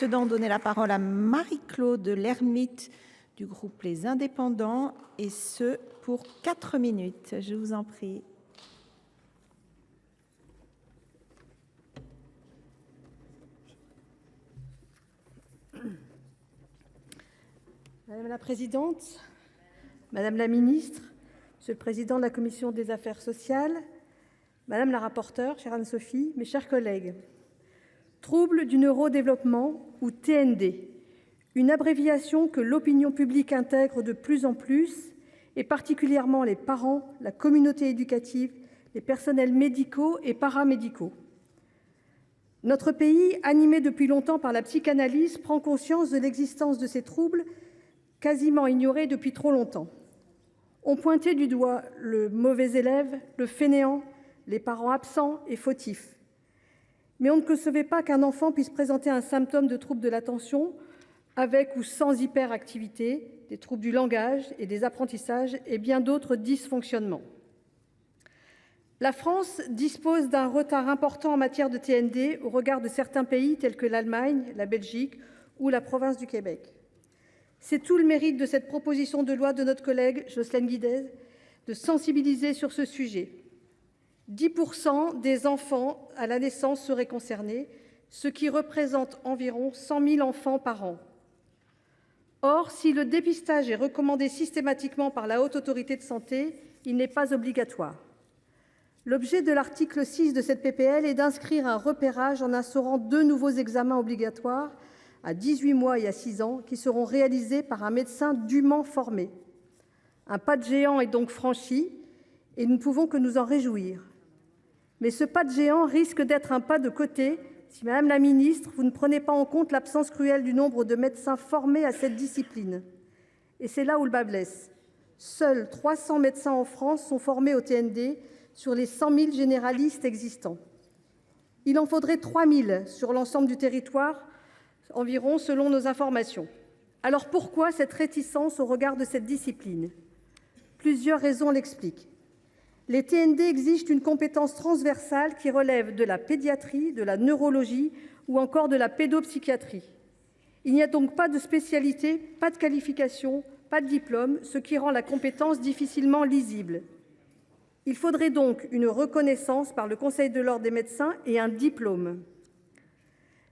Maintenant, donner la parole à Marie-Claude Lermite du groupe Les Indépendants, et ce pour 4 minutes. Je vous en prie. Madame la présidente, madame la ministre, monsieur le président de la commission des affaires sociales, madame la rapporteure, chère Anne-Sophie, mes chers collègues, troubles du neurodéveloppement ou TND, une abréviation que l'opinion publique intègre de plus en plus, et particulièrement les parents, la communauté éducative, les personnels médicaux et paramédicaux. Notre pays, animé depuis longtemps par la psychanalyse, prend conscience de l'existence de ces troubles quasiment ignorés depuis trop longtemps. On pointait du doigt le mauvais élève, le fainéant, les parents absents et fautifs. Mais on ne concevait pas qu'un enfant puisse présenter un symptôme de trouble de l'attention avec ou sans hyperactivité, des troubles du langage et des apprentissages et bien d'autres dysfonctionnements. La France dispose d'un retard important en matière de TND au regard de certains pays tels que l'Allemagne, la Belgique ou la province du Québec. C'est tout le mérite de cette proposition de loi de notre collègue Jocelyne Guidez de sensibiliser sur ce sujet. 10% des enfants à la naissance seraient concernés, ce qui représente environ 100 000 enfants par an. Or, si le dépistage est recommandé systématiquement par la Haute Autorité de santé, il n'est pas obligatoire. L'objet de l'article 6 de cette PPL est d'inscrire un repérage en instaurant 2 nouveaux examens obligatoires à 18 mois et à 6 ans qui seront réalisés par un médecin dûment formé. Un pas de géant est donc franchi et nous ne pouvons que nous en réjouir. Mais ce pas de géant risque d'être un pas de côté si, madame la ministre, vous ne prenez pas en compte l'absence cruelle du nombre de médecins formés à cette discipline. Et c'est là où le bât blesse. Seuls 300 médecins en France sont formés au TND sur les 100 000 généralistes existants. Il en faudrait 3 000 sur l'ensemble du territoire environ, selon nos informations. Alors pourquoi cette réticence au regard de cette discipline ? Plusieurs raisons l'expliquent. Les TND exigent une compétence transversale qui relève de la pédiatrie, de la neurologie ou encore de la pédopsychiatrie. Il n'y a donc pas de spécialité, pas de qualification, pas de diplôme, ce qui rend la compétence difficilement lisible. Il faudrait donc une reconnaissance par le Conseil de l'ordre des médecins et un diplôme.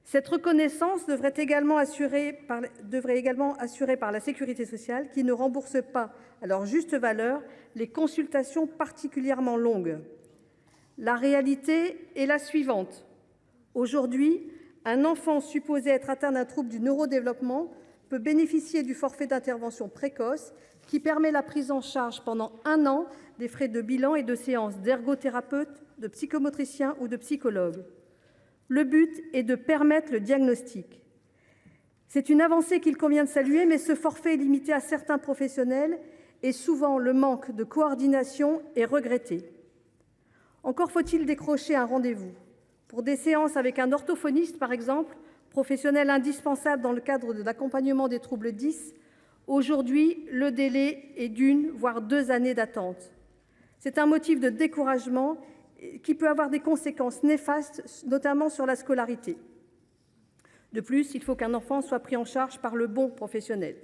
Cette reconnaissance devrait également assurée par la Sécurité sociale qui ne rembourse pas à leur juste valeur les consultations particulièrement longues. La réalité est la suivante. Aujourd'hui, un enfant supposé être atteint d'un trouble du neurodéveloppement peut bénéficier du forfait d'intervention précoce qui permet la prise en charge pendant 1 an des frais de bilan et de séances d'ergothérapeute, de psychomotricien ou de psychologue. Le but est de permettre le diagnostic. C'est une avancée qu'il convient de saluer, mais ce forfait est limité à certains professionnels et souvent le manque de coordination est regretté. Encore faut-il décrocher un rendez-vous. Pour des séances avec un orthophoniste, par exemple, professionnel indispensable dans le cadre de l'accompagnement des troubles 10, aujourd'hui, le délai est d'1 voire 2 années d'attente. C'est un motif de découragement qui peut avoir des conséquences néfastes, notamment sur la scolarité. De plus, il faut qu'un enfant soit pris en charge par le bon professionnel.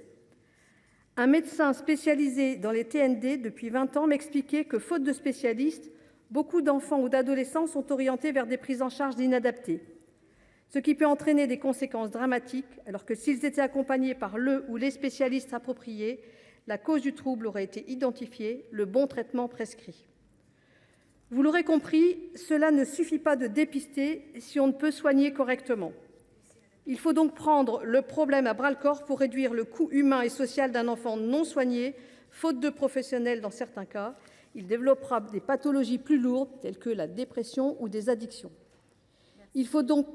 Un médecin spécialisé dans les TND depuis 20 ans m'expliquait que, faute de spécialistes, beaucoup d'enfants ou d'adolescents sont orientés vers des prises en charge inadaptées, ce qui peut entraîner des conséquences dramatiques, alors que s'ils étaient accompagnés par le ou les spécialistes appropriés, la cause du trouble aurait été identifiée, le bon traitement prescrit. Vous l'aurez compris, cela ne suffit pas de dépister si on ne peut soigner correctement. Il faut donc prendre le problème à bras-le-corps pour réduire le coût humain et social d'un enfant non soigné, faute de professionnels dans certains cas. Il développera des pathologies plus lourdes telles que la dépression ou des addictions. Il faut donc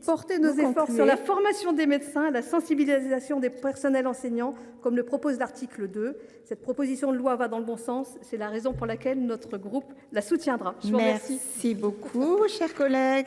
porter nos efforts sur la formation des médecins, la sensibilisation des personnels enseignants, comme le propose l'article 2. Cette proposition de loi va dans le bon sens. C'est la raison pour laquelle notre groupe la soutiendra. Je vous remercie. Merci beaucoup, chers collègues.